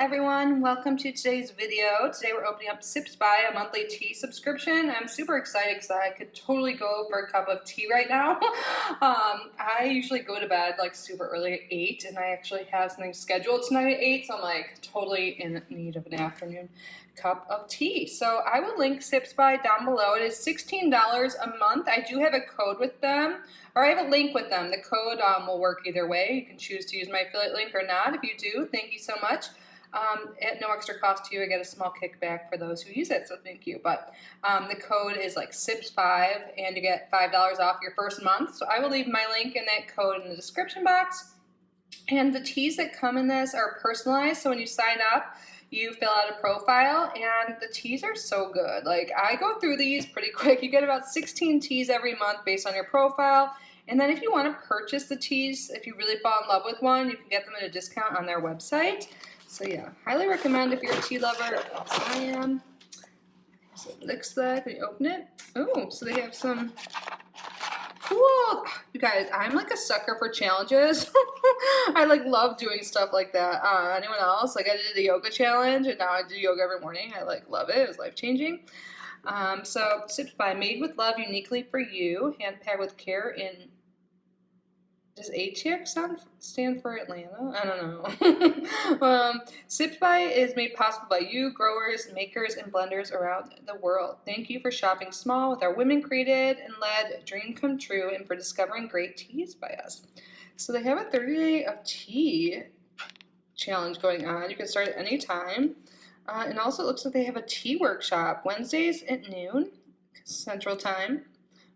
everyone, welcome to today's video. Today we're opening up Sips by, a monthly tea subscription. I'm super excited because I could totally go for a cup of tea right now. I usually go to bed like super early at 8 and I actually have something scheduled tonight at 8, so I'm like totally in need of an afternoon cup of tea. So I will link Sips by down below. It is $16 a month. I do have a code with them, or I have a link with them. The code will work either way. You can choose to use my affiliate link or not. If you do, thank you so much. At no extra cost to you. I get a small kickback for those who use it, so thank you. But the code is like SIPS5 and you get $5 off your first month. So I will leave my link and that code in the description box. And the teas that come in this are personalized, so when you sign up, you fill out a profile, and the teas are so good. Like, I go through these pretty quick. You get about 16 teas every month based on your profile. And then if you want to purchase the teas, if you really fall in love with one, you can get them at a discount on their website. So yeah, highly recommend if you're a tea lover, as I am. So it looks like, when you open it, oh, so they have some cool, you guys, I'm like a sucker for challenges. I like love doing stuff like that. Anyone else? Like I did a yoga challenge and now I do yoga every morning. I like love it. It was life-changing. So Sips by, made with love, uniquely for you, hand packed with care in, does HX stand for Atlanta? I don't know. Sips by is made possible by you, growers, makers, and blenders around the world. Thank you for shopping small with our women-created and led dream come true, and for discovering great teas by us. So they have a 30-day of tea challenge going on. You can start at any time. And also it looks like they have a tea workshop Wednesdays at noon Central Time.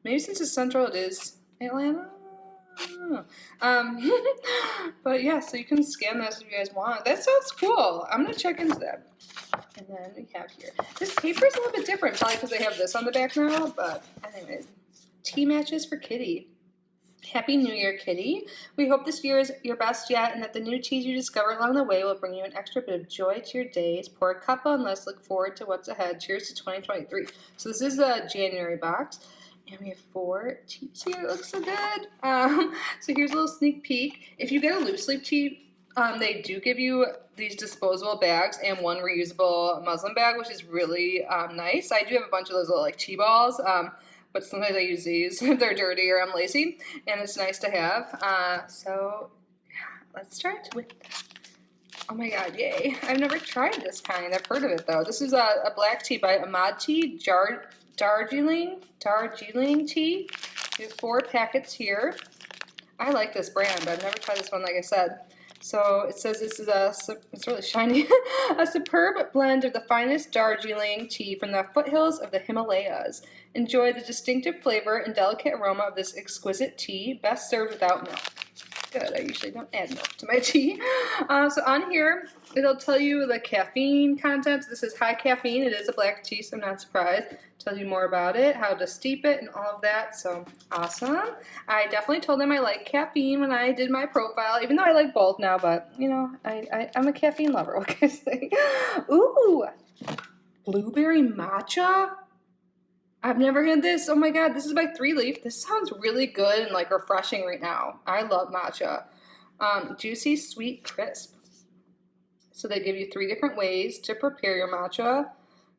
Maybe since it's Central, it is Atlanta. But yeah, so you can scan this if you guys want. That sounds cool. I'm gonna check into that. And then we have here, this paper is a little bit different, probably because they have this on the back now, but anyways, tea matches for Kitty. Happy New Year, Kitty. We hope this year is your best yet, and that the new teas you discover along the way will bring you an extra bit of joy to your days. Pour a cup and let's look forward to what's ahead. Cheers to 2023. So this is a January box. And we have 4 teas here. It looks so good. So here's a little sneak peek. If you get a loose leaf tea, they do give you these disposable bags and one reusable muslin bag, which is really nice. I do have a bunch of those little like tea balls, but sometimes I use these if they're dirty or I'm lazy, and it's nice to have. So yeah, let's start with, oh my god, yay. I've never tried this kind. I've heard of it though. This is a black tea by Ahmad Tea, Darjeeling tea. We have 4 packets here. I like this brand, but I've never tried this one, like I said. So it says this is it's really shiny, a superb blend of the finest Darjeeling tea from the foothills of the Himalayas. Enjoy the distinctive flavor and delicate aroma of this exquisite tea, best served without milk. Good, I usually don't add milk to my tea. So on here, it'll tell you the caffeine content. This is high caffeine. It is a black tea, so I'm not surprised. Tells you more about it, how to steep it, and all of that. So awesome. I definitely told them I like caffeine when I did my profile, even though I like both now, but you know, I'm a caffeine lover. What can I say? Ooh, blueberry matcha. I've never had this. Oh my god, this is by 3 Leaf. This sounds really good and like refreshing right now. I love matcha. Juicy, sweet, crisp. So they give you 3 different ways to prepare your matcha.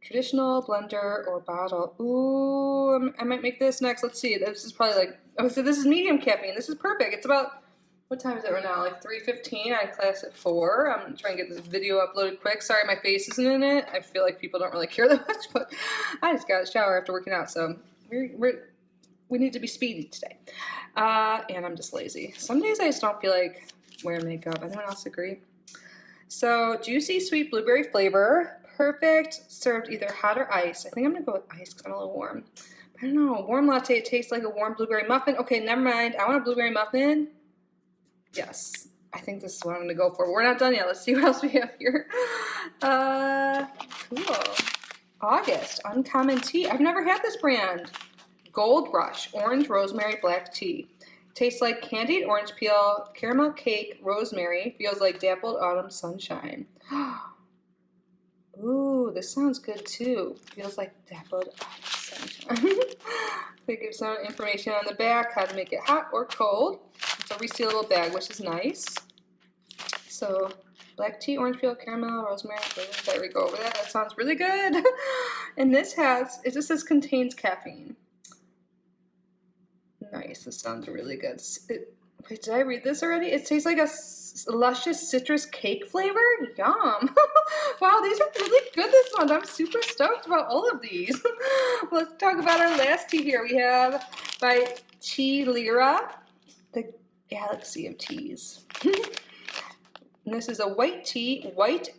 Traditional, blender, or bottle. Ooh, I might make this next. Let's see. This is probably like, oh, so this is medium caffeine. This is perfect. It's about, what time is it right now? Like 3:15. I had class at 4. I'm trying to get this video uploaded quick. Sorry my face isn't in it. I feel like people don't really care that much, but I just got a shower after working out, so we need to be speedy today. And I'm just lazy. Some days I just don't feel like wearing makeup. Anyone else agree? So juicy, sweet blueberry flavor. Perfect. Served either hot or ice. I think I'm going to go with ice because I'm a little warm. I don't know. Warm latte tastes like a warm blueberry muffin. Okay, never mind. I want a blueberry muffin. Yes. I think this is what I'm going to go for. We're not done yet. Let's see what else we have here. Cool. August. Uncommon tea. I've never had this brand. Gold Rush. Orange rosemary black tea. Tastes like candied orange peel, caramel cake, rosemary. Feels like dappled autumn sunshine. Ooh, this sounds good too. Feels like dappled sunshine. They give some information on the back, how to make it hot or cold. It's a resealable bag, which is nice. So Black tea, orange peel, caramel, rosemary. There we go over that. That sounds really good. And this it just says contains caffeine. Nice. This sounds really good. Wait, did I read this already? It tastes like a luscious citrus cake flavor. Yum. Wow, these are really good this month. I'm super stoked about all of these. Let's talk about our last tea here. We have by Tea Lira, the galaxy of teas. And this is a white tea, white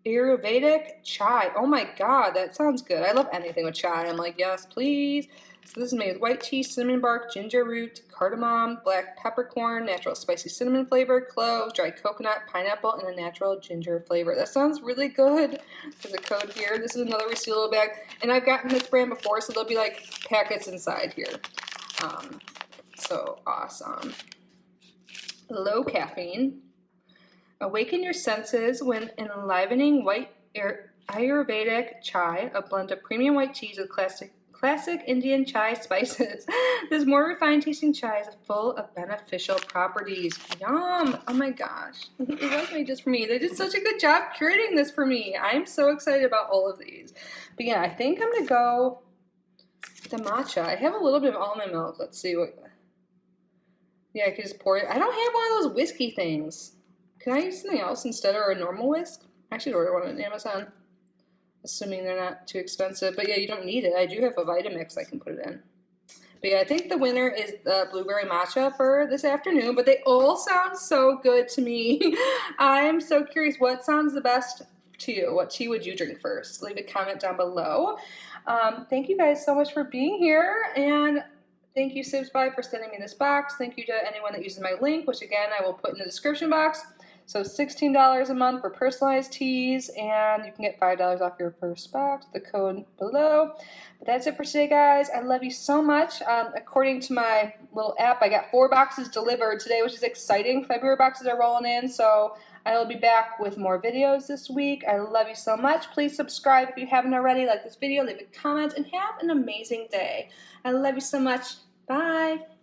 Ayurvedic chai. Oh my god, that sounds good. I love anything with chai. I'm like, yes, please. So this is made with white tea, cinnamon bark, ginger root, cardamom, black peppercorn, natural spicy cinnamon flavor, cloves, dried coconut, pineapple, and a natural ginger flavor. That sounds really good. There's a code here. This is another resealable bag. And I've gotten this brand before, so there'll be like packets inside here. So awesome. Low caffeine. Awaken your senses when enlivening white Ayurvedic chai, a blend of premium white teas with classic Indian chai spices. This more refined tasting chai is full of beneficial properties. Yum! Oh my gosh. It was made just for me. They did such a good job curating this for me. I'm so excited about all of these. But yeah, I think I'm going to go with the matcha. I have a little bit of almond milk. Let's see what... Yeah, I could just pour it. I don't have one of those whiskey things. Can I use something else instead, or a normal whisk? I should order one on Amazon, assuming they're not too expensive. But yeah, you don't need it. I do have a Vitamix I can put it in. But yeah, I think the winner is the blueberry matcha for this afternoon. But they all sound so good to me. I'm so curious, what sounds the best to you? What tea would you drink first? Leave a comment down below. Thank you guys so much for being here. And thank you, SibsBuy, for sending me this box. Thank you to anyone that uses my link, which again, I will put in the description box. So $16 a month for personalized teas, and you can get $5 off your first box, the code below. But that's it for today, guys. I love you so much. According to my little app, I got 4 boxes delivered today, which is exciting. February boxes are rolling in, so I will be back with more videos this week. I love you so much. Please subscribe if you haven't already. Like this video, leave a comment, and have an amazing day. I love you so much. Bye.